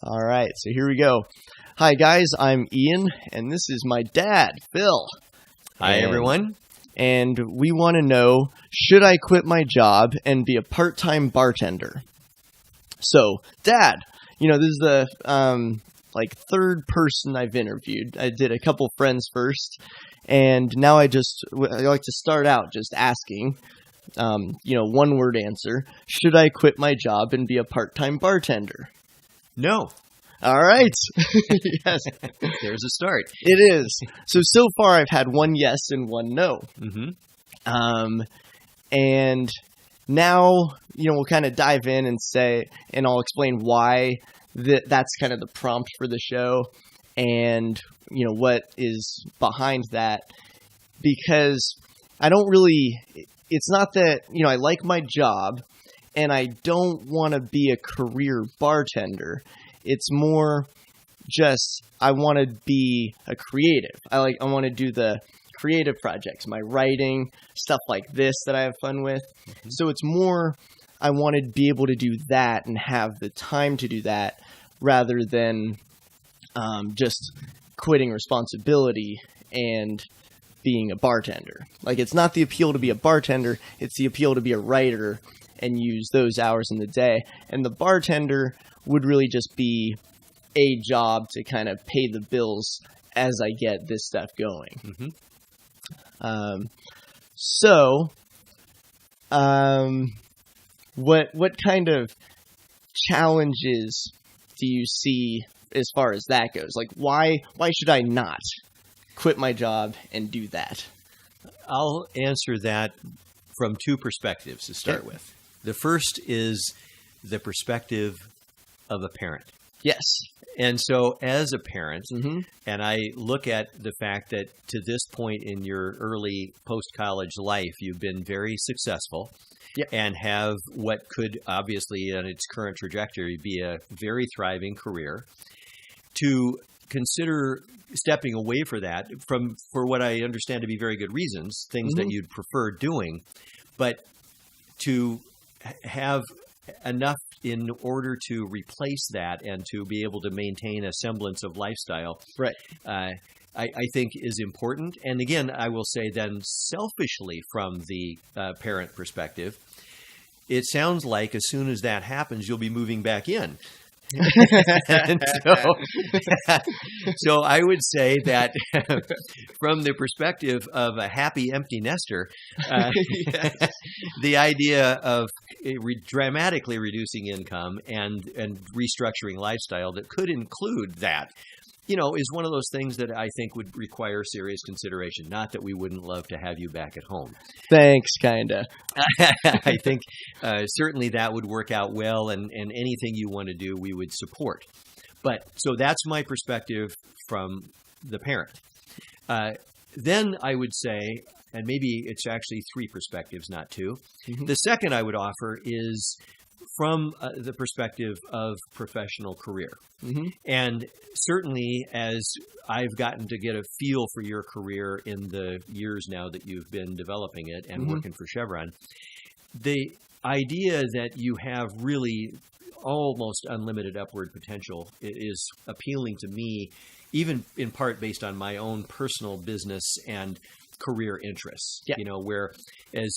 All right, so here we go. Hi, guys. I'm Ian, and this is my dad, Phil. Hi, everyone. And we want to know, should I quit my job and be a part-time bartender? So, Dad, this is the third person I've interviewed. I did a couple friends first, and now I like to start out just asking, one-word answer. Should I quit my job and be a part-time bartender? No. All right. Yes. There's a start. It is. So far I've had one yes and one no. Mm-hmm. And now, we'll kind of dive in and I'll explain why that's kind of the prompt for the show and, what is behind that. Because it's not that, I like my job and I don't want to be a career bartender. It's more just I want to be a creative. I want to do the creative projects, my writing, stuff like this that I have fun with. Mm-hmm. So it's more I want to be able to do that and have the time to do that rather than just quitting responsibility and being a bartender. It's not the appeal to be a bartender, it's the appeal to be a writer and use those hours in the day. And the bartender would really just be a job to kind of pay the bills as I get this stuff going. Mm-hmm. What kind of challenges do you see as far as that goes? Why should I not quit my job and do that? I'll answer that from two perspectives to start with. The first is the perspective of a parent. Yes. And so as a parent, mm-hmm. and I look at the fact that to this point in your early post-college life, you've been very successful. Yep. And have what could obviously, on its current trajectory, be a very thriving career. To consider stepping away for what I understand to be very good reasons, things mm-hmm. that you'd prefer doing, but to have enough in order to replace that and to be able to maintain a semblance of lifestyle, right? I think is important. And again, I will say then selfishly from the parent perspective, it sounds like as soon as that happens, you'll be moving back in. And so I would say that from the perspective of a happy empty nester, the idea of dramatically reducing income and restructuring lifestyle that could include that, is one of those things that I think would require serious consideration. Not that we wouldn't love to have you back at home. Thanks, kinda. I think certainly that would work out well, and anything you want to do, we would support. But so that's my perspective from the parent. Then I would say, and maybe it's actually three perspectives, not two. Mm-hmm. The second I would offer is from the perspective of professional career. Mm-hmm. And certainly as I've gotten to get a feel for your career in the years now that you've been developing it and mm-hmm. working for Chevron, the idea that you have really almost unlimited upward potential is appealing to me, even in part based on my own personal business and career interests. Yeah. Where, as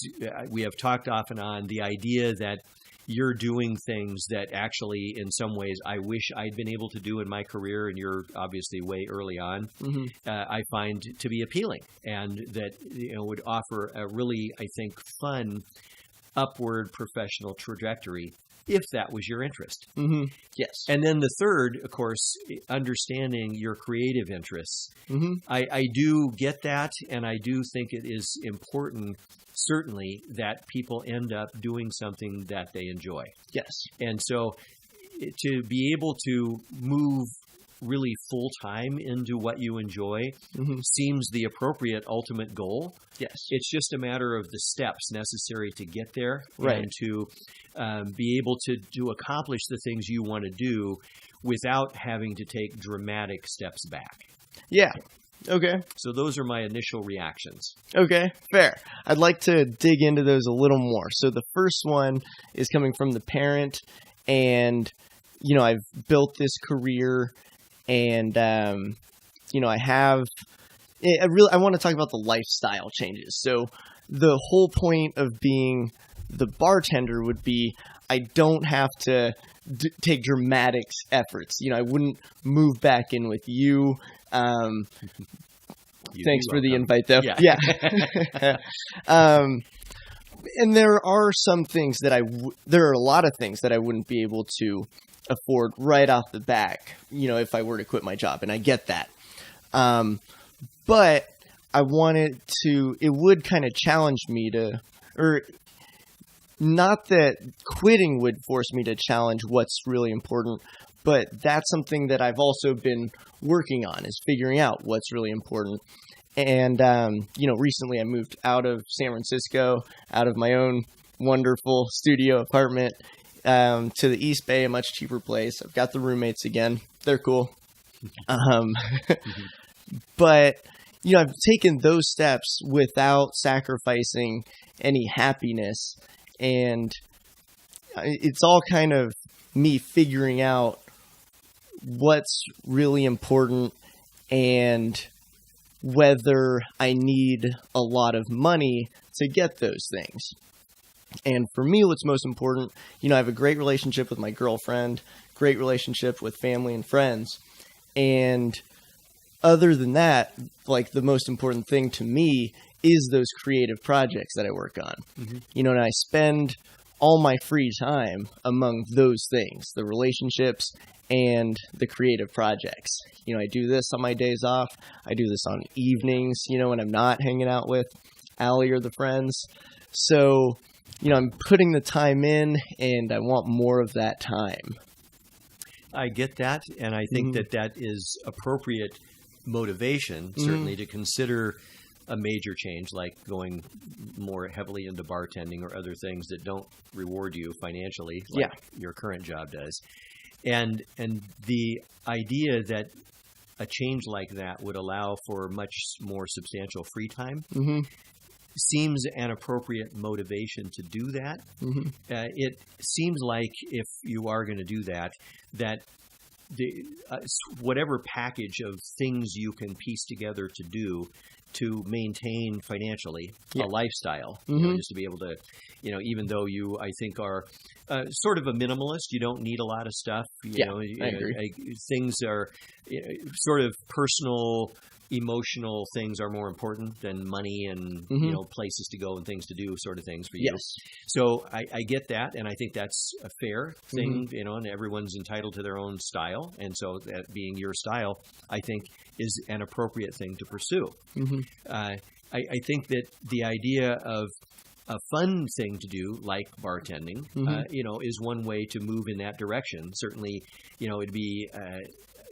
we have talked off and on, the idea that you're doing things that actually, in some ways, I wish I'd been able to do in my career, and you're obviously way early on, mm-hmm. I find to be appealing, and that would offer a really, I think, fun upward professional trajectory if that was your interest. Mm-hmm. Yes. And then the third, of course, understanding your creative interests. Mm-hmm. I do get that, and I do think it is important, certainly, that people end up doing something that they enjoy. Yes. And so to be able to move really full-time into what you enjoy mm-hmm. seems the appropriate ultimate goal. Yes. It's just a matter of the steps necessary to get there, right. and to be able to accomplish the things you want to do without having to take dramatic steps back. Yeah. Okay. So those are my initial reactions. Okay, fair. I'd like to dig into those a little more. So the first one is coming from the parent, and I've built this career, and I want to talk about the lifestyle changes. So the whole point of being the bartender would be I don't have to take dramatic efforts. I wouldn't move back in with you. Thanks for the invite, though. Yeah. And there are some things that there are a lot of things that I wouldn't be able to afford right off the back, if I were to quit my job. And I get that. But I wanted it would kind of challenge me not that quitting would force me to challenge what's really important, but that's something that I've also been working on, is figuring out what's really important. And, recently I moved out of San Francisco, out of my own wonderful studio apartment, to the East Bay, a much cheaper place. I've got the roommates again. They're cool. But, I've taken those steps without sacrificing any happiness. And it's all kind of me figuring out what's really important and whether I need a lot of money to get those things. And for me, what's most important, I have a great relationship with my girlfriend, great relationship with family and friends. And other than that, like, the most important thing to me is those creative projects that I work on. And I spend all my free time among those things, the relationships and the creative projects. I do this on my days off. I do this on evenings, when I'm not hanging out with Allie or the friends. So, I'm putting the time in, and I want more of that time. I get that, and I think that is appropriate motivation, certainly, to consider a major change, like going more heavily into bartending or other things that don't reward you financially, like your current job does. And the idea that a change like that would allow for much more substantial free time seems an appropriate motivation to do that. It seems like if you are going to do that, whatever package of things you can piece together to do to maintain financially a lifestyle, just to be able to, even though you, I think, are sort of a minimalist, you don't need a lot of stuff. I agree. Things are sort of personal, emotional things are more important than money and places to go and things to do, sort of things for you. Yes. So I get that, and I think that's a fair thing, and everyone's entitled to their own style, and so that being your style, I think, is an appropriate thing to pursue. I think that the idea of a fun thing to do, like bartending, is one way to move in that direction. Certainly, it'd be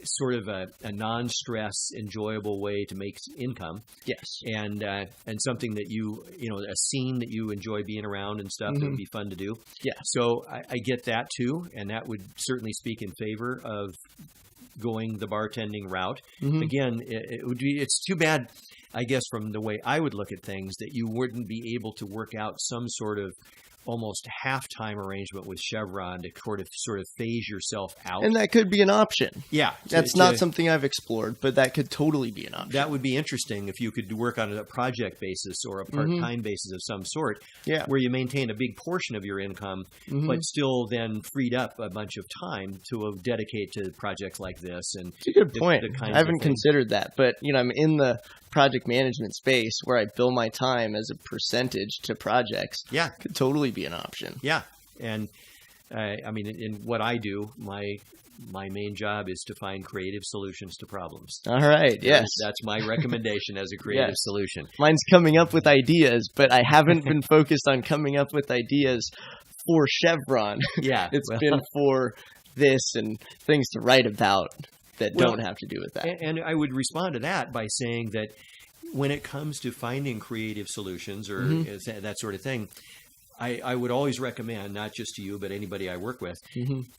sort of a non-stress, enjoyable way to make income. Yes. And something that a scene that you enjoy being around and stuff that would be fun to do. Yeah. So I get that too, and that would certainly speak in favor of going the bartending route. Again, it's too bad, I guess, from the way I would look at things, that you wouldn't be able to work out some sort of almost half-time arrangement with Chevron to sort of phase yourself out. And that could be an option. Yeah. That's not something I've explored, but that could totally be an option. That would be interesting if you could work on a project basis or a part-time basis of some sort, where you maintain a big portion of your income, but still then freed up a bunch of time to dedicate to projects like this. And it's a good point. I haven't considered that, but I'm in the project management space where I bill my time as a percentage to projects. Yeah. Could totally be an option. Yeah. And in what I do, my main job is to find creative solutions to problems. All right. Yes. That's my recommendation as a creative solution. Mine's coming up with ideas, but I haven't been focused on coming up with ideas for Chevron. Yeah. It's been for this and things to write about that don't have to do with that. And I would respond to that by saying that when it comes to finding creative solutions or that sort of thing, I would always recommend, not just to you, but anybody I work with,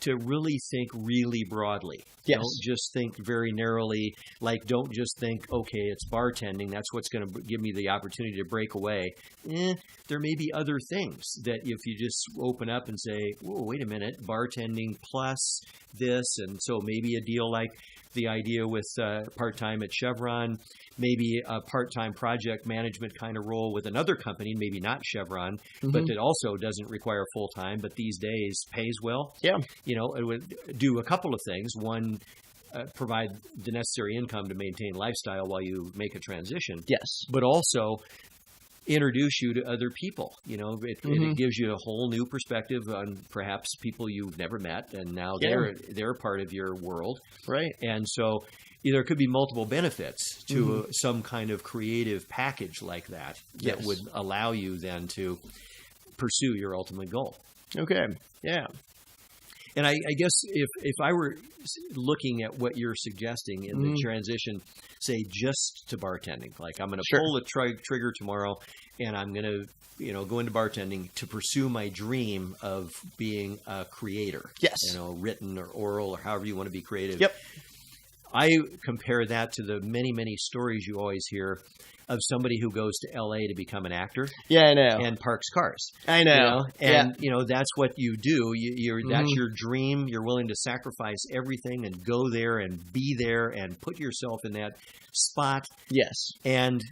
to really think really broadly. Yes. Don't just think very narrowly. Like, don't just think, okay, it's bartending. That's what's going to give me the opportunity to break away. There may be other things that if you just open up and say, whoa, wait a minute, bartending plus this. And so maybe a deal like the idea with part-time at Chevron, maybe a part-time project management kind of role with another company, maybe not Chevron, but that also doesn't require full-time, but these days pays well. Yeah. You know, it would do a couple of things. One, provide the necessary income to maintain lifestyle while you make a transition. Yes. But also introduce you to other people. You know, it gives you a whole new perspective on perhaps people you've never met, and now they're a part of your world. Right. And so there could be multiple benefits to some kind of creative package like that that would allow you then to pursue your ultimate goal. Okay. Yeah. And I guess if I were looking at what you're suggesting in the transition, say just to bartending, like I'm going to pull the trigger tomorrow and I'm going to, go into bartending to pursue my dream of being a creator. Yes. Written or oral or however you want to be creative. Yep. I compare that to the many, many stories you always hear of somebody who goes to LA to become an actor. Yeah, I know. And parks cars. I know. And that's what you do. That's your dream. You're willing to sacrifice everything and go there and be there and put yourself in that spot. Yes. And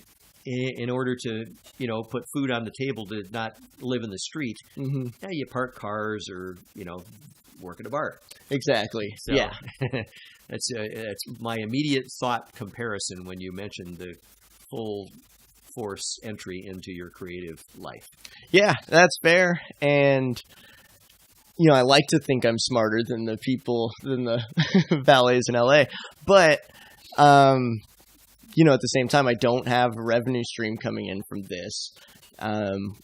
in order to, put food on the table, to not live in the street, you park cars or, work at a bar. Exactly. So, yeah. That's my immediate thought comparison when you mentioned the full force entry into your creative life. Yeah, that's fair. And, I like to think I'm smarter than the valets in LA. But, at the same time, I don't have a revenue stream coming in from this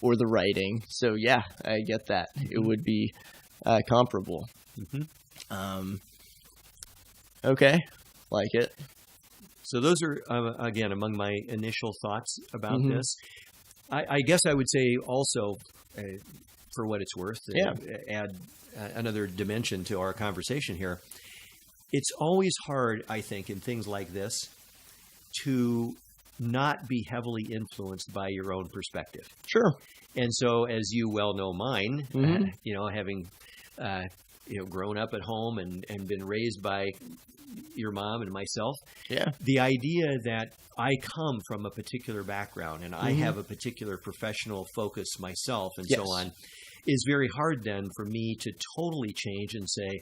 or the writing. So, yeah, I get that. It would be comparable. Okay. Like it. So those are, again, among my initial thoughts about this. I guess I would say also, for what it's worth, add another dimension to our conversation here. It's always hard, I think, in things like this to not be heavily influenced by your own perspective. Sure. And so, as you well know mine, having grown up at home and been raised by your mom and myself, the idea that I come from a particular background and I have a particular professional focus myself and so on, is very hard then for me to totally change and say,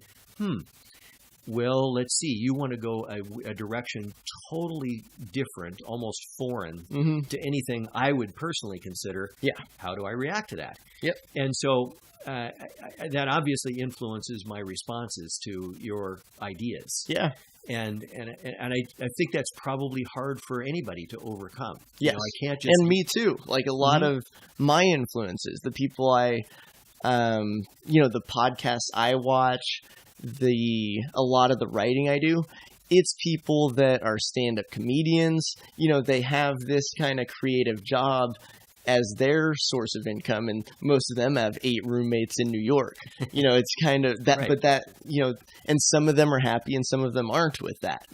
well, let's see, you want to go a direction totally different, almost foreign to anything I would personally consider. Yeah. How do I react to that? Yep. And so that obviously influences my responses to your ideas. Yeah. And I think that's probably hard for anybody to overcome. Yes. I can't just... And me too. Like a lot of my influences, the people the podcasts I watch, a lot of the writing I do, it's people that are stand-up comedians. They have this kind of creative job as their source of income, and most of them have 8 roommates in New York. It's kind of that, but that, and some of them are happy and some of them aren't with that.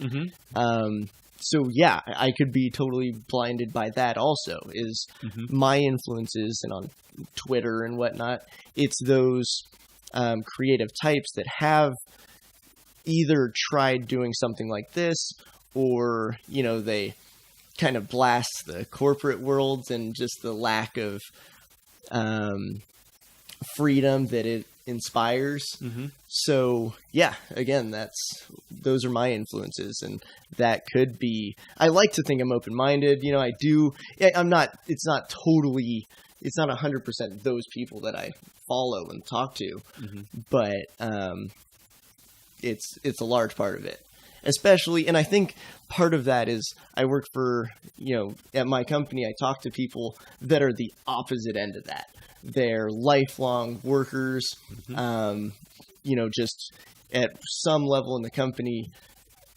So yeah, I could be totally blinded by that also, is my influences, and on Twitter and whatnot, it's those creative types that have either tried doing something like this, or, they kind of blast the corporate worlds and just the lack of freedom that it inspires. So yeah, again, those are my influences, and that could be, I like to think I'm open-minded. I'm not, it's not 100% those people that I follow and talk to, but it's a large part of it. Especially, and I think part of that is I work for, at my company, I talk to people that are the opposite end of that. They're lifelong workers, just at some level in the company,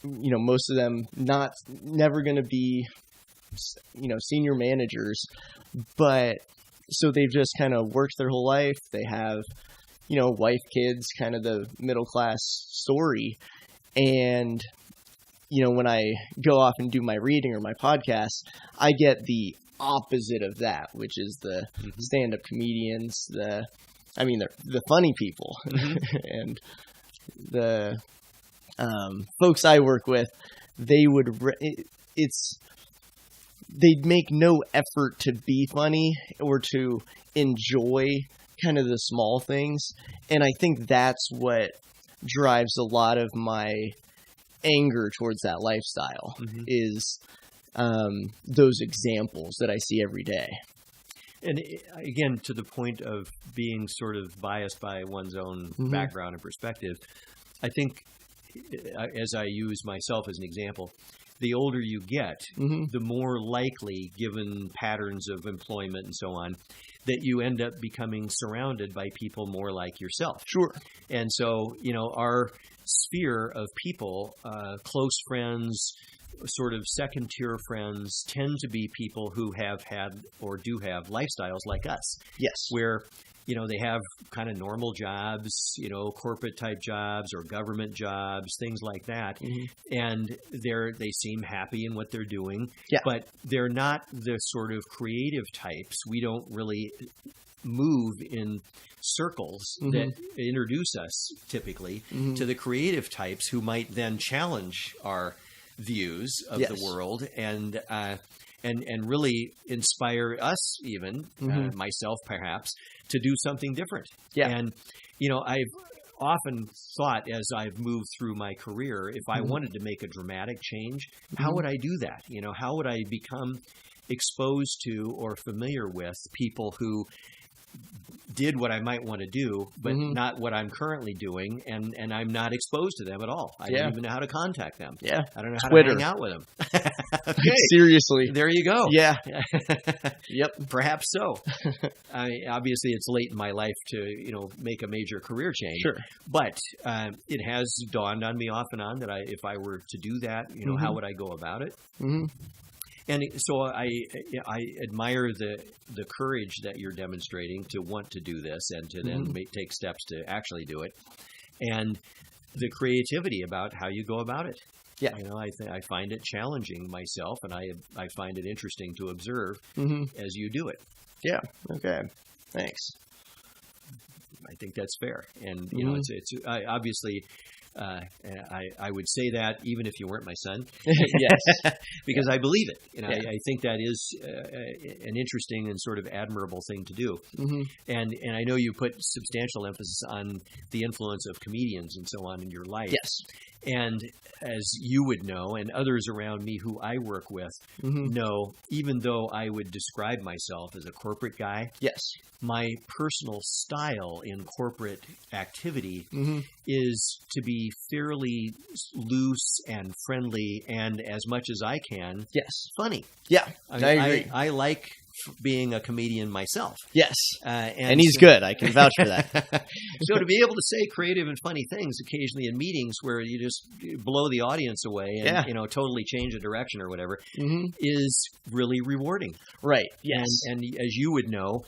most of them never going to be, senior managers, but so they've just kind of worked their whole life. They have, wife, kids, kind of the middle class story. And, when I go off and do my reading or my podcast, I get the opposite of that, which is the stand-up comedians, they're the funny people. And the folks I work with, they'd make no effort to be funny or to enjoy kind of the small things. And I think that's what drives a lot of my anger towards that lifestyle is those examples that I see every day. And again, to the point of being sort of biased by one's own background and perspective, I think, as I use myself as an example, the older you get, the more likely, given patterns of employment and so on, that you end up becoming surrounded by people more like yourself. Sure. And so, our sphere of people, close friends, sort of second-tier friends, tend to be people who have had or do have lifestyles like us. Yes. Where, they have kind of normal jobs, corporate-type jobs or government jobs, things like that. And they seem happy in what they're doing. Yeah. But they're not the sort of creative types. We don't really move in circles that introduce us typically to the creative types who might then challenge our views of the world and really inspire us, even myself perhaps, to do something different. Yeah. And I've often thought, as I've moved through my career, if I wanted to make a dramatic change, how would I do that? How would I become exposed to or familiar with people who did what I might want to do, but not what I'm currently doing, and I'm not exposed to them at all. I don't even know how to contact them. Yeah. I don't know how Twitter. to hang out with them. Okay. Seriously. There you go. Yeah. Yep. Perhaps so. Obviously, it's late in my life to make a major career change. Sure. But it has dawned on me off and on that if I were to do that, how would I go about it? And so I admire the courage that you're demonstrating to want to do this and to then take steps to actually do it, and the creativity about how you go about it. Yeah, I find it challenging myself, and I find it interesting to observe as you do it. Yeah. Okay. Thanks. I think that's fair, and it's obviously. I would say that even if you weren't my son, yes, because I believe it. I think that is an interesting and sort of admirable thing to do. And I know you put substantial emphasis on the influence of comedians and so on in your life. Yes. And as you would know, and others around me who I work with know, even though I would describe myself as a corporate guy, yes, my personal style in corporate activity is to be fairly loose and friendly, and as much as I can, funny. Yeah, I agree. I like being a comedian myself. Yes. And he's good. I can vouch for that. So to be able to say creative and funny things occasionally in meetings where you just blow the audience away and totally change the direction or whatever is really rewarding. Right. Yes. And as you would know,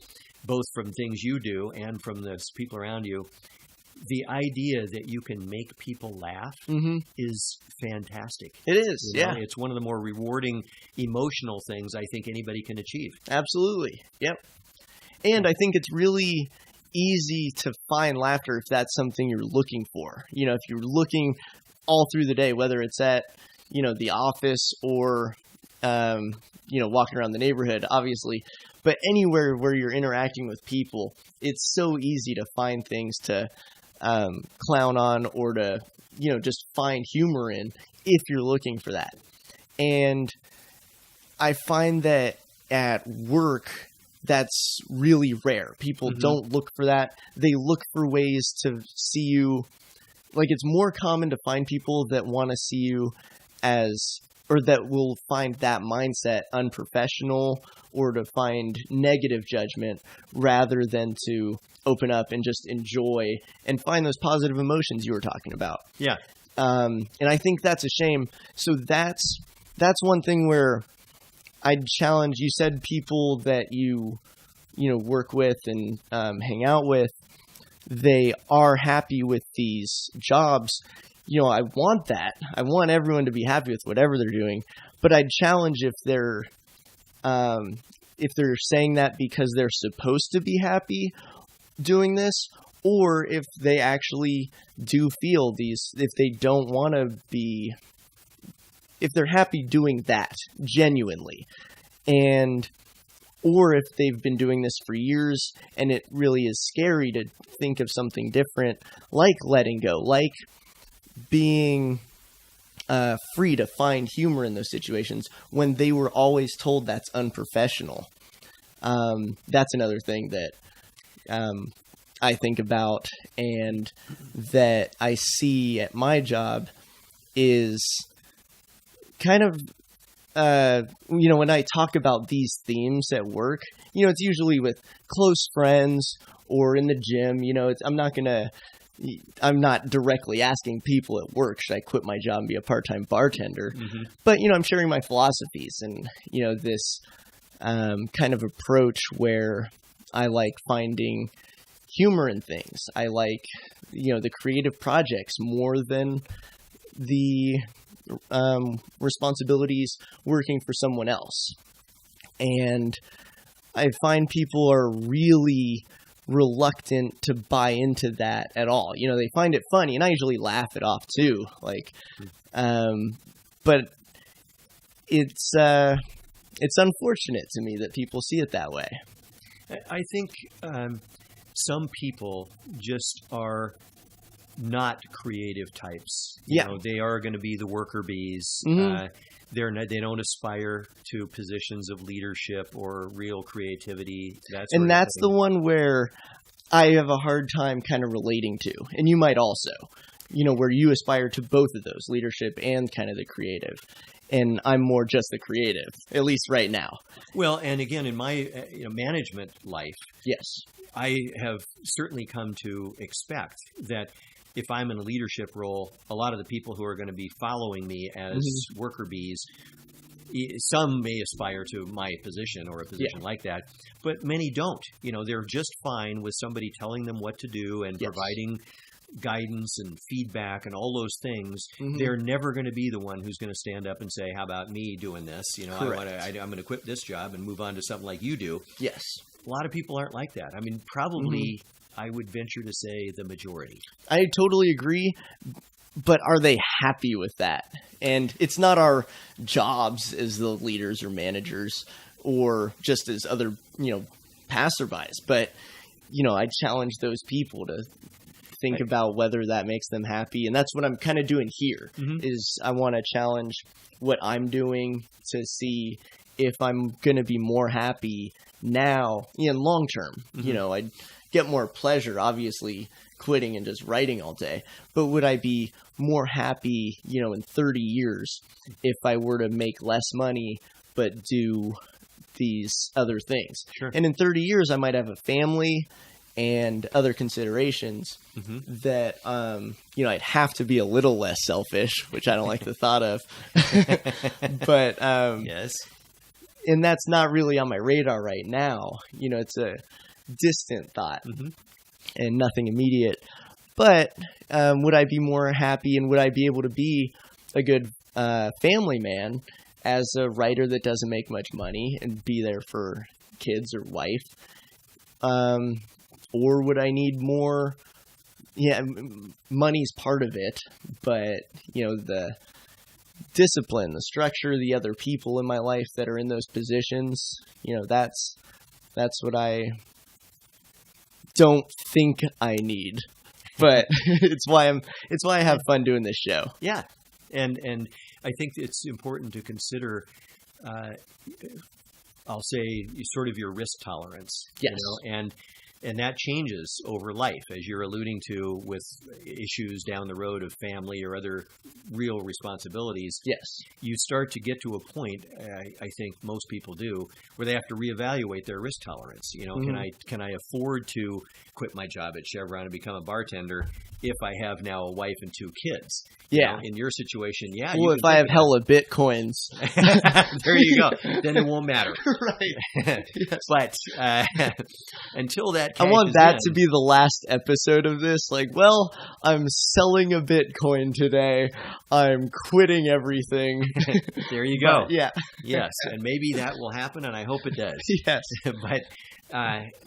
both from things you do and from the people around you, the idea that you can make people laugh is fantastic. It is, yeah. It's one of the more rewarding emotional things I think anybody can achieve. Absolutely. Yep. And I think it's really easy to find laughter if that's something you're looking for. If you're looking all through the day, whether it's at, the office or, walking around the neighborhood, obviously, but anywhere where you're interacting with people, it's so easy to find things to clown on or to, just find humor in if you're looking for that. And I find that at work, that's really rare. People don't look for that. They look for ways to see you. Like, it's more common to find people that want to see you as, or that will find that mindset unprofessional or to find negative judgment rather than to open up and just enjoy and find those positive emotions you were talking about. Yeah. And I think that's a shame. So that's one thing where I'd challenge, you said people that you work with and hang out with, they are happy with these jobs. I want that. I want everyone to be happy with whatever they're doing. But I'd challenge if they're saying that because they're supposed to be happy doing this, or if they actually do feel these, if they don't want to be, if they're happy doing that genuinely, or if they've been doing this for years and it really is scary to think of something different, like letting go, like being free to find humor in those situations when they were always told that's unprofessional. That's another thing that I think about and that I see at my job is kind of, when I talk about these themes at work, it's usually with close friends or in the gym. I'm not directly asking people at work, should I quit my job and be a part-time bartender? Mm-hmm. But, I'm sharing my philosophies and, this kind of approach where I like finding humor in things. I like, the creative projects more than the responsibilities working for someone else. And I find people are really reluctant to buy into that at all. They find it funny, and I usually laugh it off too. But it's unfortunate to me that people see it that way. I think some people just are not creative types. They are going to be the worker bees. Mm-hmm. They don't aspire to positions of leadership or real creativity. That's the one where I have a hard time kind of relating to. And you might also, where you aspire to both of those, leadership and kind of the creative. And I'm more just the creative, at least right now. Well, and again, in my management life, yes, I have certainly come to expect that if I'm in a leadership role, a lot of the people who are going to be following me as mm-hmm. worker bees, some may aspire to my position or a position like that, but many don't. They're just fine with somebody telling them what to do and providing guidance and feedback and all those things. Mm-hmm. They're never going to be the one who's going to stand up and say, how about me doing this? I'm going to quit this job and move on to something like you do. Yes. A lot of people aren't like that. I mean, probably I would venture to say the majority. I totally agree. But are they happy with that? And it's not our jobs as the leaders or managers or just as other, passerbys. But, I challenge those people to think about whether that makes them happy. And that's what I'm kind of doing here is I want to challenge what I'm doing to see if I'm going to be more happy now in long term. Mm-hmm. I'd get more pleasure, obviously, quitting and just writing all day. But would I be more happy, in 30 years if I were to make less money but do these other things? Sure. And in 30 years, I might have a family and other considerations that, I'd have to be a little less selfish, which I don't like the thought of. But, yes. And that's not really on my radar right now. It's a distant thought and nothing immediate. But would I be more happy and would I be able to be a good family man as a writer that doesn't make much money and be there for kids or wife? Or would I need more? Yeah, money's part of it, but the discipline, the structure, the other people in my life that are in those positions, that's what I don't think I need. But it's why I have fun doing this show. Yeah, and I think it's important to consider. I'll say sort of your risk tolerance. Yes. And And that changes over life, as you're alluding to, with issues down the road of family or other real responsibilities. Yes. You start to get to a point, I think most people do, where they have to reevaluate their risk tolerance. You know, can I afford to quit my job at Chevron and become a bartender if I have now a wife and 2 kids? Yeah. You know, in your situation, yeah. Well, if I have hella Bitcoins. There you go. Then it won't matter. Right. Yes. But until that I want that in, to be the last episode of this. Like, well, I'm selling a Bitcoin today. I'm quitting everything. There you go. But, yeah. Yes. And maybe that will happen, and I hope it does. Yes. But,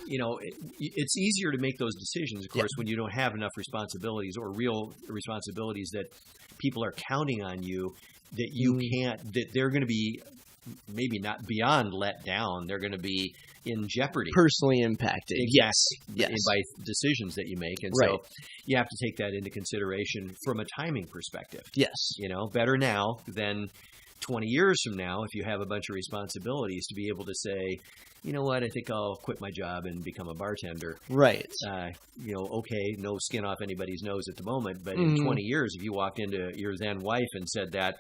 you know, it's easier to make those decisions, of course, when you don't have enough responsibilities or real responsibilities that people are counting on you, that you can't, that they're going to be maybe not beyond let down. They're going to be in jeopardy. Personally impacted. Exactly. Yes. By decisions that you make. And Right. so you have to take that into consideration from a timing perspective. Yes. You know, better now than 20 years from now, if you have a bunch of responsibilities, to be able to say, you know what, I think I'll quit my job and become a bartender. Right. You know, okay, no skin off anybody's nose at the moment, but in 20 years, if you walked into your then wife and said that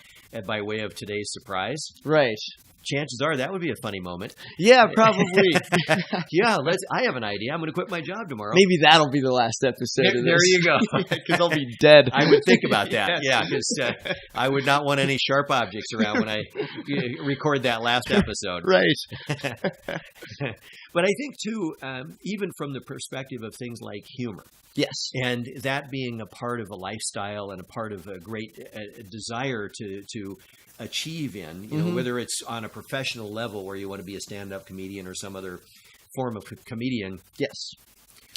by way of today's surprise, Right. chances are that would be a funny moment. Yeah, probably. Yeah, I have an idea. I'm going to quit my job tomorrow. Maybe that'll be the last episode of this. There you go. Because I'll be dead. I would think about that. Yes. Yeah, because I would not want any sharp objects around when I record that last episode. Right. But I think, too, even from the perspective of things like humor, Yes. and that being a part of a lifestyle and a part of a great desire to achieve in, you know, whether it's on a professional level where you want to be a stand-up comedian or some other form of comedian. Yes.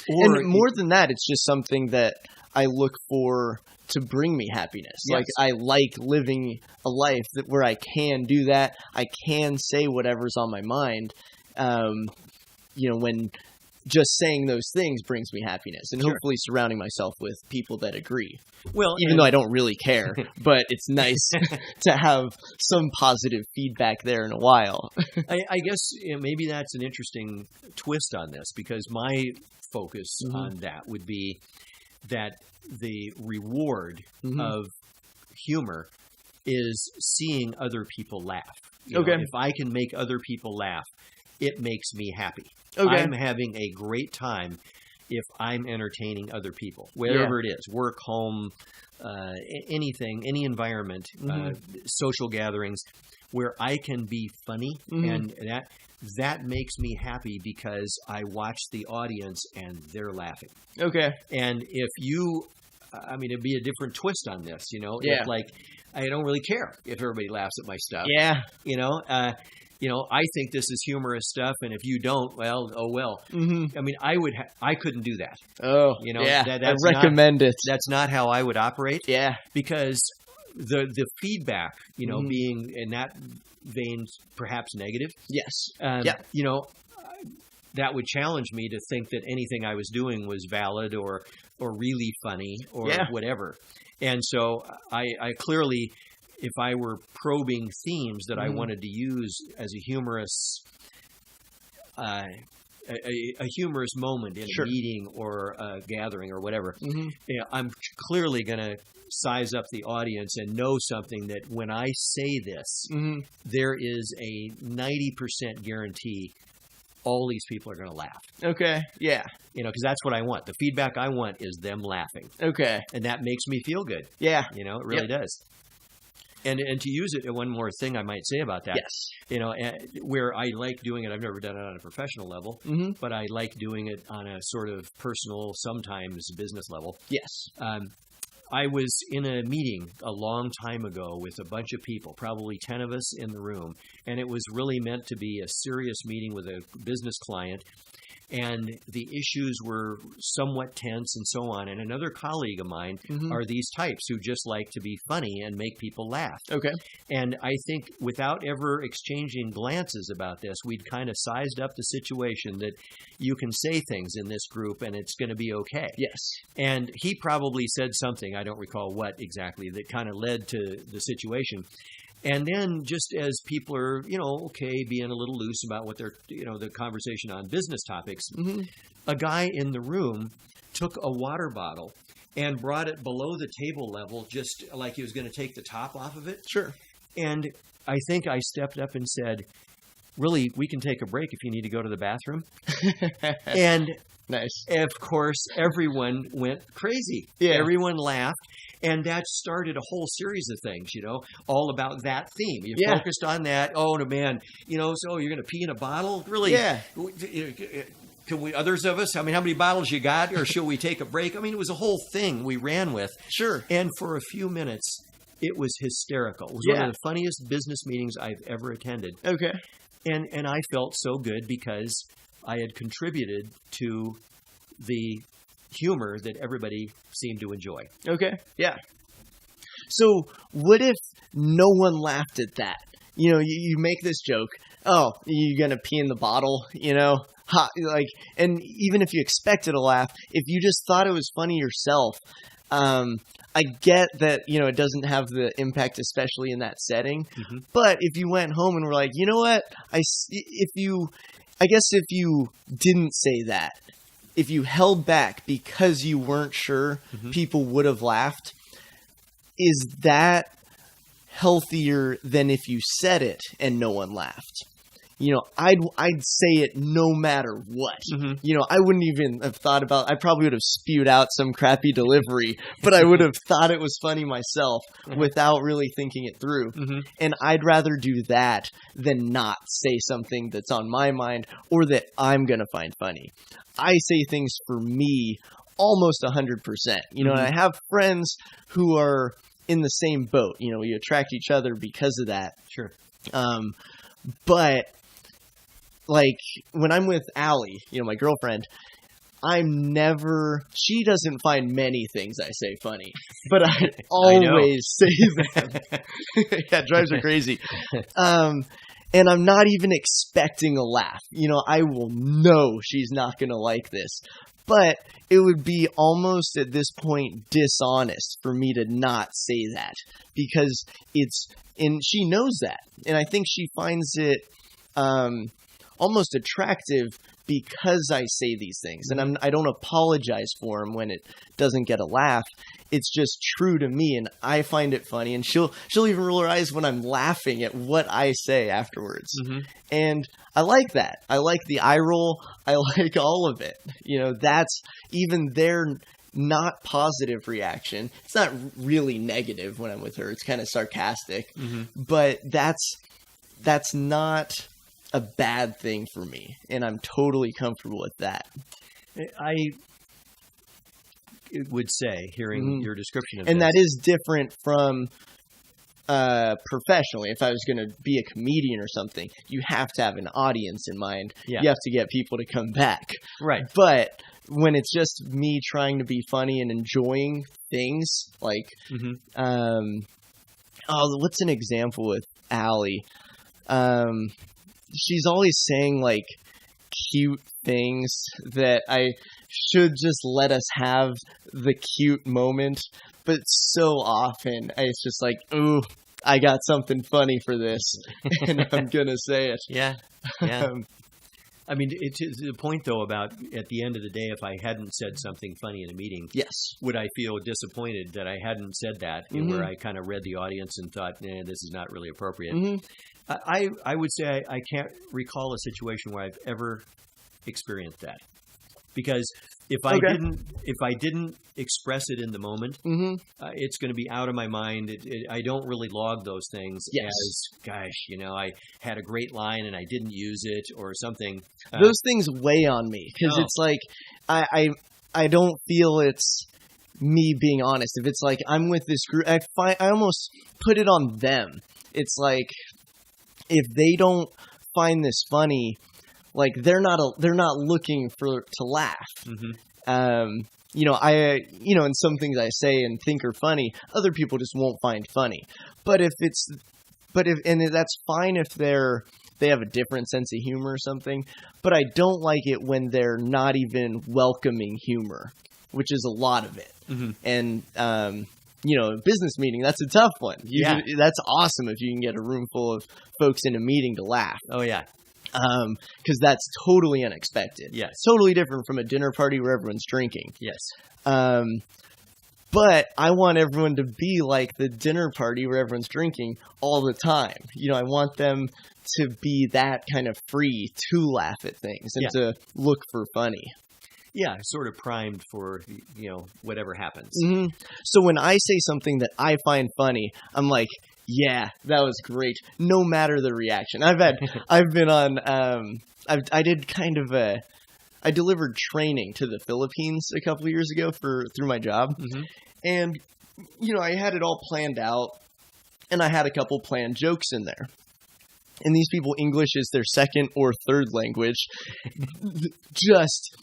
Or And more than that, it's just something that I look for to bring me happiness. Yes. Like, I like living a life where I can do that. I can say whatever's on my mind. You know, when just saying those things brings me happiness, and hopefully surrounding myself with people that agree. Well, Even though I don't really care, but it's nice to have some positive feedback there in a while. I guess, you know, maybe that's an interesting twist on this, because my focus on that would be that the reward of humor is seeing other people laugh. You know, if I can make other people laugh, it makes me happy. Okay. I'm having a great time if I'm entertaining other people, wherever it is, work, home, anything, any environment, social gatherings, where I can be funny, and that makes me happy because I watch the audience and they're laughing. Okay. And if you, I mean, it'd be a different twist on this, you know? Yeah. If, like, I don't really care if everybody laughs at my stuff. Yeah. You know, I think this is humorous stuff, and if you don't, well, oh well. I mean, I couldn't do that. Oh, you know, yeah. That's I recommend it. That's not how I would operate. Yeah. Because the feedback, you know, being in that vein, perhaps negative. Yes. You know, that would challenge me to think that anything I was doing was valid or really funny or whatever. And so I clearly, if I were probing themes that I wanted to use as a humorous a humorous moment in a meeting or a gathering or whatever, I'm clearly going to size up the audience and know something that when I say this, there is a 90% guarantee all these people are going to laugh. Okay. Yeah. You know, because that's what I want. The feedback I want is them laughing. Okay. And that makes me feel good. Yeah. You know, it really does. And to use it, one more thing I might say about that. Yes. You know, where I like doing it, I've never done it on a professional level, but I like doing it on a sort of personal, sometimes business level. Yes. I was in a meeting a long time ago with a bunch of people, probably 10 of us in the room, and it was really meant to be a serious meeting with a business client. And the issues were somewhat tense and so on. And another colleague of mine are these types who just like to be funny and make people laugh. Okay. And I think without ever exchanging glances about this, we'd kind of sized up the situation that you can say things in this group and it's going to be okay. Yes. And he probably said something, I don't recall what exactly, that kind of led to the situation. And then just as people are, you know, okay, being a little loose about what they're, you know, the conversation on business topics, a guy in the room took a water bottle and brought it below the table level, just like he was going to take the top off of it. Sure. And I think I stepped up and said, really, we can take a break if you need to go to the bathroom. And nice. of course, everyone went crazy. Yeah. Everyone laughed. And that started a whole series of things, all about that theme. You focused on that. Oh, no, man, so you're going to pee in a bottle? Really? Yeah. Can we, others of us, how many bottles you got? Or should we take a break? It was a whole thing we ran with. Sure. And for a few minutes, it was hysterical. It was one of the funniest business meetings I've ever attended. Okay. And I felt so good because I had contributed to the humor that everybody seemed to enjoy. Okay. Yeah. So what if no one laughed at that? You make this joke. Oh, you're going to pee in the bottle, and even if you expected a laugh, if you just thought it was funny yourself, I get that, it doesn't have the impact, especially in that setting. Mm-hmm. But if you went home and were like, you know what, if you didn't say that, if you held back because you weren't sure people would have laughed, is that healthier than if you said it and no one laughed? I'd say it no matter what. Mm-hmm. I wouldn't even have thought about. I probably would have spewed out some crappy delivery, but I would have thought it was funny myself without really thinking it through. Mm-hmm. And I'd rather do that than not say something that's on my mind or that I'm gonna find funny. I say things for me almost 100%. And I have friends who are in the same boat. We attract each other because of that. Sure. But like when I'm with Allie, my girlfriend, she doesn't find many things I say funny, but I always say them. Yeah, it drives her crazy. And I'm not even expecting a laugh. I will know she's not going to like this. But it would be almost at this point dishonest for me to not say that because and she knows that. And I think she finds it almost attractive because I say these things. And I don't apologize for them when it doesn't get a laugh. It's just true to me, and I find it funny. And she'll even roll her eyes when I'm laughing at what I say afterwards. Mm-hmm. And I like that. I like the eye roll. I like all of it. That's even their not positive reaction. It's not really negative when I'm with her. It's kind of sarcastic. Mm-hmm. But that's not a bad thing for me, and I'm totally comfortable with that. I would say, hearing your description of and this. that is different from professionally. If I was going to be a comedian or something, you have to have an audience in mind. Yeah. You have to get people to come back. Right. But when it's just me trying to be funny and enjoying things, like, what's an example with Allie? She's always saying like cute things that I should just let us have the cute moment, but so often it's just like, ooh, I got something funny for this, and I'm gonna say it. Yeah. It's the point though about at the end of the day, if I hadn't said something funny in a meeting, yes, would I feel disappointed that I hadn't said that, where I kind of read the audience and thought, this is not really appropriate. Mm-hmm. I would say I can't recall a situation where I've ever experienced that, because if I didn't express it in the moment, it's going to be out of my mind. I don't really log those things as, gosh, I had a great line and I didn't use it or something. Those things weigh on me because it's like I don't feel it's me being honest. If it's like I'm with this group, I almost put it on them. It's like, if they don't find this funny, like they're not looking to laugh. Mm-hmm. And some things I say and think are funny, other people just won't find funny. But that's fine if they have a different sense of humor or something. But I don't like it when they're not even welcoming humor, which is a lot of it. Mm-hmm. And a business meeting, that's a tough one. That's awesome if you can get a room full of folks in a meeting to laugh. Oh, yeah. because that's totally unexpected. Yes. Totally different from a dinner party where everyone's drinking. Yes. But I want everyone to be like the dinner party where everyone's drinking all the time. I want them to be that kind of free to laugh at things and to look for funny. Yeah, sort of primed for, whatever happens. Mm-hmm. So when I say something that I find funny, I'm like, yeah, that was great. No matter the reaction. I've been on, I delivered training to the Philippines a couple of years ago through my job. Mm-hmm. And, I had it all planned out, and I had a couple planned jokes in there. And these people, English is their second or third language. Just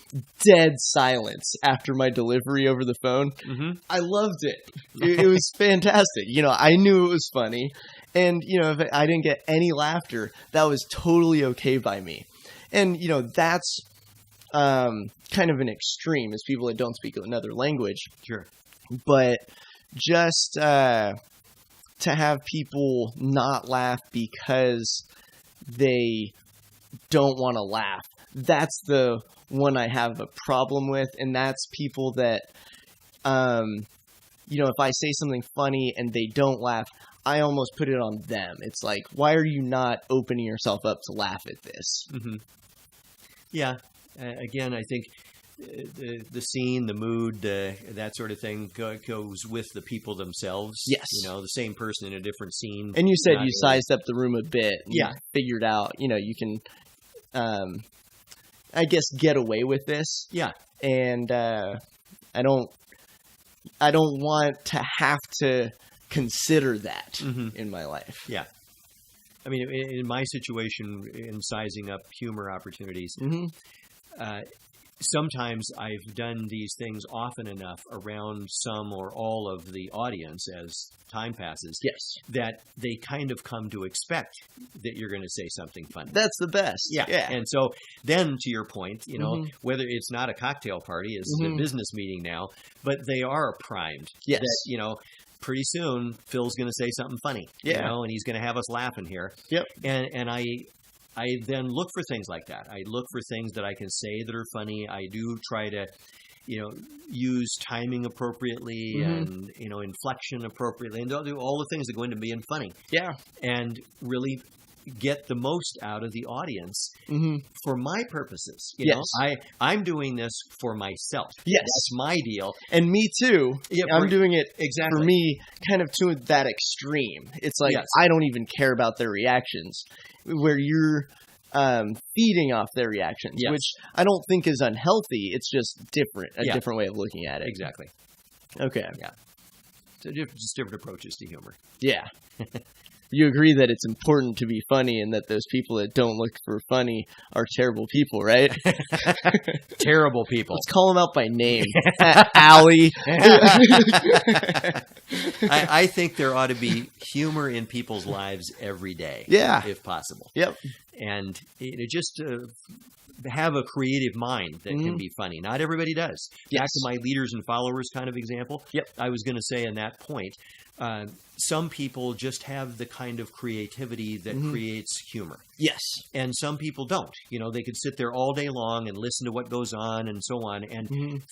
dead silence after my delivery over the phone. Mm-hmm. I loved it. It was fantastic. I knew it was funny. And, if I didn't get any laughter, that was totally okay by me. And, that's kind of an extreme as people that don't speak another language. Sure. But just to have people not laugh because they don't want to laugh, that's the one I have a problem with. And that's people that, if I say something funny and they don't laugh, I almost put it on them. It's like, why are you not opening yourself up to laugh at this? Mm-hmm. Yeah. Again, I think the scene, the mood, that sort of thing goes with the people themselves. Yes. The same person in a different scene. And you said you sized up the room a bit. Yeah. Figured out, you can, I guess, get away with this. Yeah. And I don't want to have to consider that in my life. Yeah. I mean, in my situation, in sizing up humor opportunities, sometimes I've done these things often enough around some or all of the audience as time passes. Yes. That they kind of come to expect that you're going to say something funny. That's the best. Yeah. And so then to your point, whether it's not a cocktail party, it's a business meeting now, but they are primed. Yes. That, pretty soon Phil's going to say something funny. Yeah. And he's going to have us laughing here. Yep. And I then look for things like that. I look for things that I can say that are funny. I do try to, use timing appropriately and, inflection appropriately, and do all the things that go into being funny. Yeah. And really get the most out of the audience for my purposes. I'm doing this for myself. Yes. That's my deal. And me too. Yeah, I'm doing it exactly for me kind of to that extreme. It's like, I don't even care about their reactions, where you're feeding off their reactions, which I don't think is unhealthy. It's just different, a different way of looking at it. Exactly. Okay. Yeah. So just different approaches to humor. Yeah. You agree that it's important to be funny and that those people that don't look for funny are terrible people, right? Terrible people. Let's call them out by name. Allie. I think there ought to be humor in people's lives every day. Yeah. If possible. Yep. And just have a creative mind that can be funny. Not everybody does. Yes. Back to my leaders and followers kind of example. Yep. I was going to say in that point, some people just have the kind of creativity that creates humor. Yes. And some people don't. They could sit there all day long and listen to what goes on and so on. And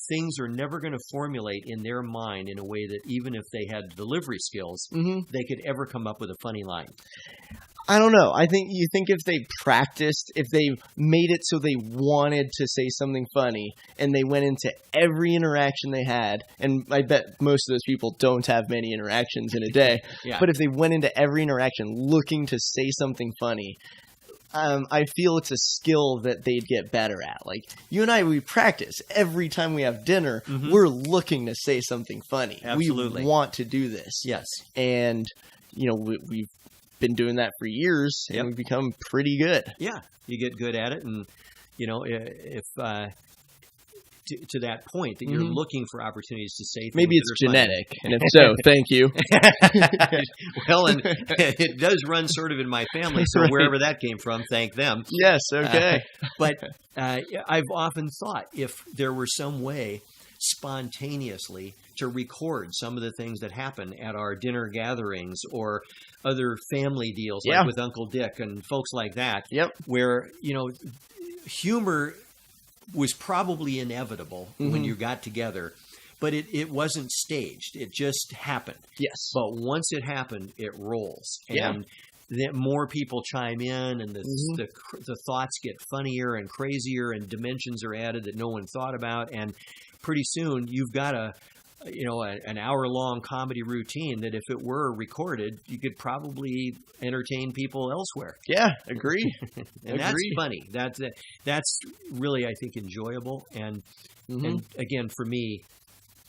things are never going to formulate in their mind in a way that even if they had delivery skills, they could ever come up with a funny line. I don't know. I think if they practiced, if they made it so they wanted to say something funny and they went into every interaction they had, and I bet most of those people don't have many interactions in a day, but if they went into every interaction looking to say something funny, I feel it's a skill that they'd get better at. Like you and I, we practice every time we have dinner. We're looking to say something funny. Absolutely. We want to do this. Yes. And, we've been doing that for years, and we've become pretty good. Yeah, you get good at it, and if to that point that you're looking for opportunities to say things, maybe it's genetic, and if so, thank you. Well, and it does run sort of in my family, so wherever that came from, thank them. Yes, okay. But I've often thought if there were some way spontaneously to record some of the things that happen at our dinner gatherings or other family deals, Yeah. like with Uncle Dick and folks like that, Yep. where, humor was probably inevitable when you got together, but it wasn't staged. It just happened. Yes. But once it happened, it rolls. Yeah. And then more people chime in, and the thoughts get funnier and crazier, and dimensions are added that no one thought about. And pretty soon you've got an hour-long comedy routine that if it were recorded, you could probably entertain people elsewhere. Yeah, agree. And that's funny. That's really, I think, enjoyable. And again, for me,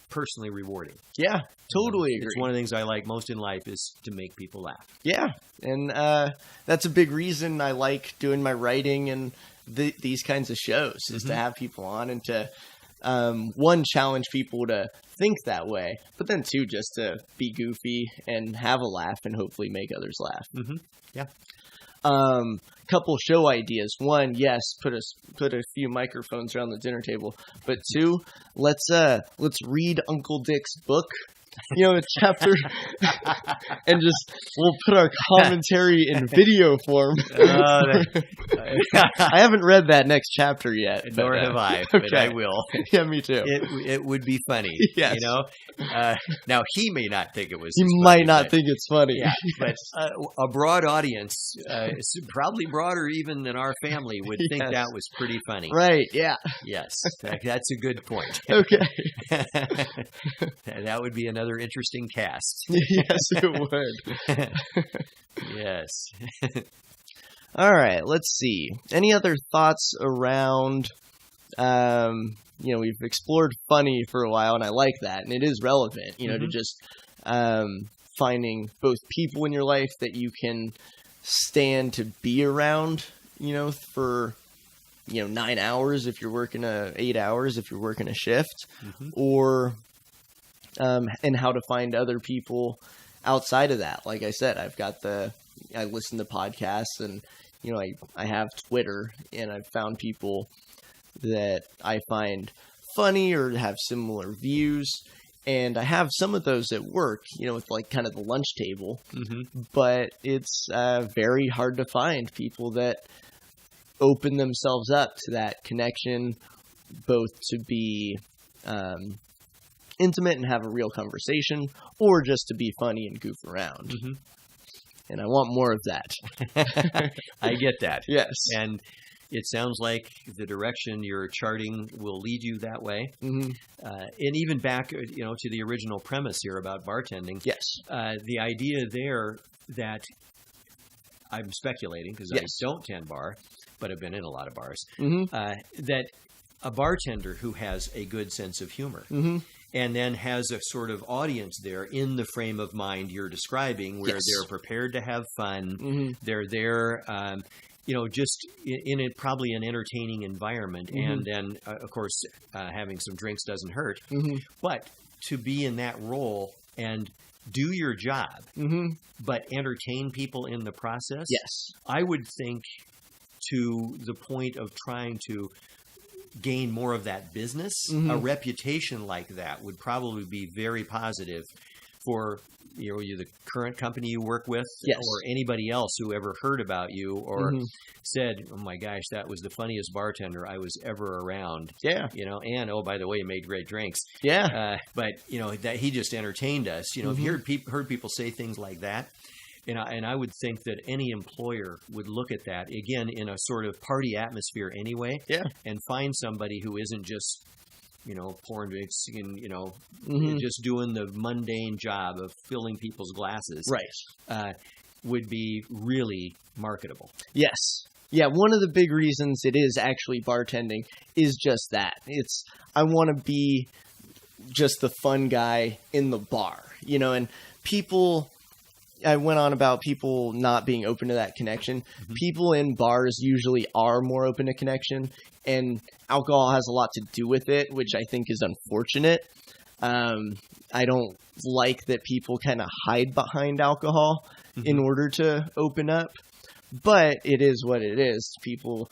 personally rewarding. Yeah, totally agree. It's one of the things I like most in life is to make people laugh. Yeah, and that's a big reason I like doing my writing and these kinds of shows is to have people on and to, one, challenge people to think that way, but then two, just to be goofy and have a laugh and hopefully make others laugh. Yeah. Couple show ideas. One, yes, put a few microphones around the dinner table. But two, let's read Uncle Dick's book, a chapter, and we'll put our commentary in video form. I haven't read that next chapter yet. Nor have I, but I will. Yeah, me too. It would be funny. Yes. Now he may not think it was. He might not think it's funny. Yeah, but a broad audience, probably broader even than our family, would think that was pretty funny. Right? Yeah. Yes, that's a good point. Okay. That would be another interesting cast. Yes, it would. Yes. All right, let's see. Any other thoughts around, we've explored funny for a while, and I like that, and it is relevant, to just finding both people in your life that you can stand to be around, for, 9 hours if you're working 8 hours, if you're working a shift, or, and how to find other people outside of that. Like I said, I listen to podcasts and, I have Twitter, and I've found people that I find funny or have similar views. And I have some of those at work, with like kind of the lunch table, but it's very hard to find people that open themselves up to that connection, both to be intimate and have a real conversation, or just to be funny and goof around. And I want more of that. I get that. Yes. And it sounds like the direction you're charting will lead you that way. And even back, to the original premise here about bartending. Yes. The idea there that I'm speculating because I don't tend bar, but I've been in a lot of bars, that a bartender who has a good sense of humor and then has a sort of audience there in the frame of mind you're describing, where they're prepared to have fun. They're there, just in probably an entertaining environment. And then, of course, having some drinks doesn't hurt. But to be in that role and do your job, but entertain people in the process, I would think to the point of trying to gain more of that business, a reputation like that would probably be very positive for the current company you work with, or anybody else who ever heard about you or said, "Oh my gosh, that was the funniest bartender I was ever around." Yeah, and oh, by the way, he made great drinks. Yeah, but that he just entertained us. If you heard people say things like that. And I would think that any employer would look at that, again, in a sort of party atmosphere anyway, and find somebody who isn't just, pouring drinks and, just doing the mundane job of filling people's glasses. Right. Would be really marketable. Yes. Yeah, one of the big reasons it is actually bartending is just that. I want to be just the fun guy in the bar, and people... I went on about people not being open to that connection. People in bars usually are more open to connection, and alcohol has a lot to do with it, which I think is unfortunate. I don't like that people kind of hide behind alcohol in order to open up, but it is what it is. People,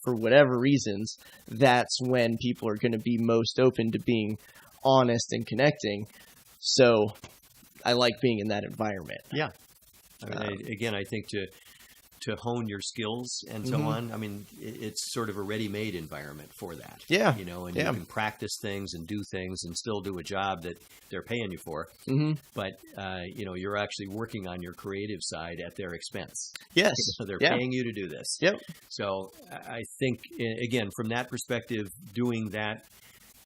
for whatever reasons, that's when people are going to be most open to being honest and connecting. So I like being in that environment. Yeah. I mean, I think to hone your skills and so on. I mean, it's sort of a ready-made environment for that. Yeah. You know, and you can practice things and do things and still do a job that they're paying you for. But, you know, you're actually working on your creative side at their expense. Yes. So they're paying you to do this. Yep. So I think, again, from that perspective, doing that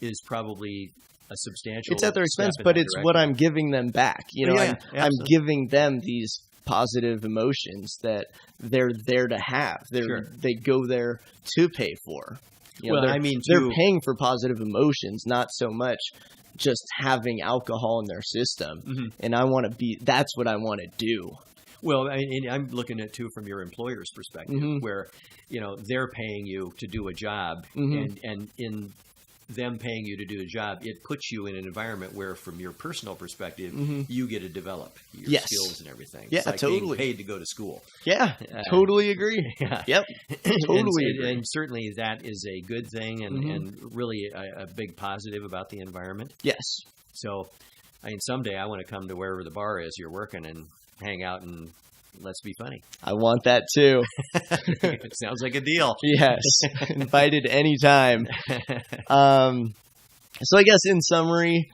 is probably a substantial. It's at their expense, but it's what I'm giving them back. You know, I'm giving them these positive emotions that they're there to have. They go there to pay for. You know, they're paying for positive emotions, not so much just having alcohol in their system. And that's what I want to do. Well, I'm looking at too from your employer's perspective, where, you know, they're paying you to do a job, and in them paying you to do a job, it puts you in an environment where, from your personal perspective, you get to develop your skills and everything. Yeah, it's like totally. Being paid to go to school. Yeah, totally agree. Yep, totally agree. And certainly that is a good thing, and really a big positive about the environment. Yes. So, I mean, someday I want to come to wherever the bar is you're working and hang out and let's be funny. I want that too. It sounds like a deal. Yes. Invited anytime. So I guess in summary,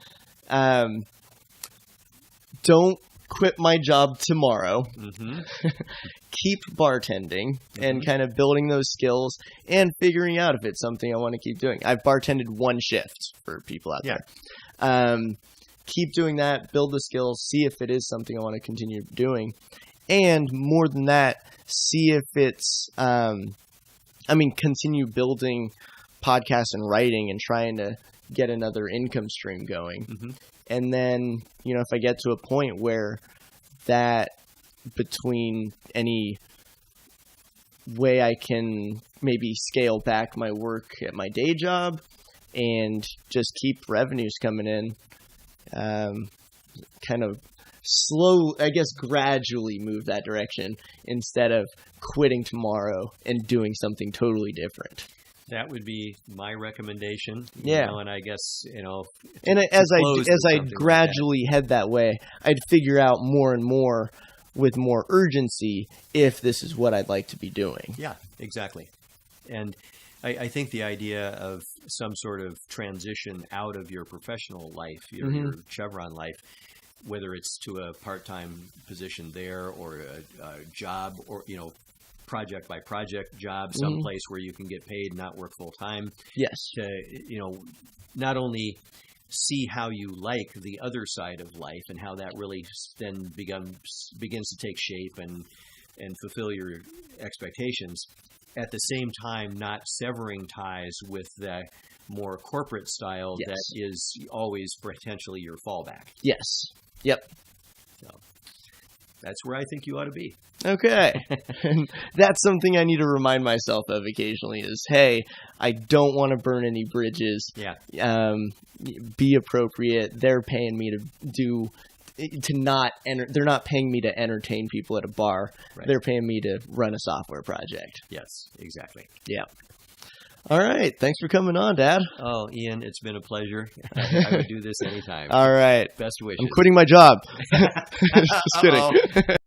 don't quit my job tomorrow. Keep bartending and kind of building those skills and figuring out if it's something I want to keep doing. I've bartended one shift for people out there. Keep doing that, build the skills, see if it is something I want to continue doing. And more than that, see if it's, continue building podcasts and writing and trying to get another income stream going. And then, you know, if I get to a point where that between any way I can maybe scale back my work at my day job and just keep revenues coming in, kind of gradually move that direction instead of quitting tomorrow and doing something totally different. That would be my recommendation. Yeah. You know, and I guess, you know, and as I gradually head that way, I'd figure out more and more with more urgency if this is what I'd like to be doing. Yeah, exactly. And I think the idea of some sort of transition out of your professional life, your Chevron life, whether it's to a part-time position there or a job or, you know, project by project job, someplace where you can get paid, not work full time. Yes. To, you know, not only see how you like the other side of life and how that really then begins to take shape and fulfill your expectations, at the same time not severing ties with the more corporate style that is always potentially your fallback. Yes. Yep. So that's where I think you ought to be. Okay. And that's something I need to remind myself of occasionally is, hey, I don't want to burn any bridges. Yeah. Be appropriate. They're paying me they're not paying me to entertain people at a bar. Right. They're paying me to run a software project. Yes, exactly. Yeah. All right. Thanks for coming on, Dad. Oh, Ian, it's been a pleasure. I would do this anytime. All right. Best wishes. I'm quitting my job. Just kidding.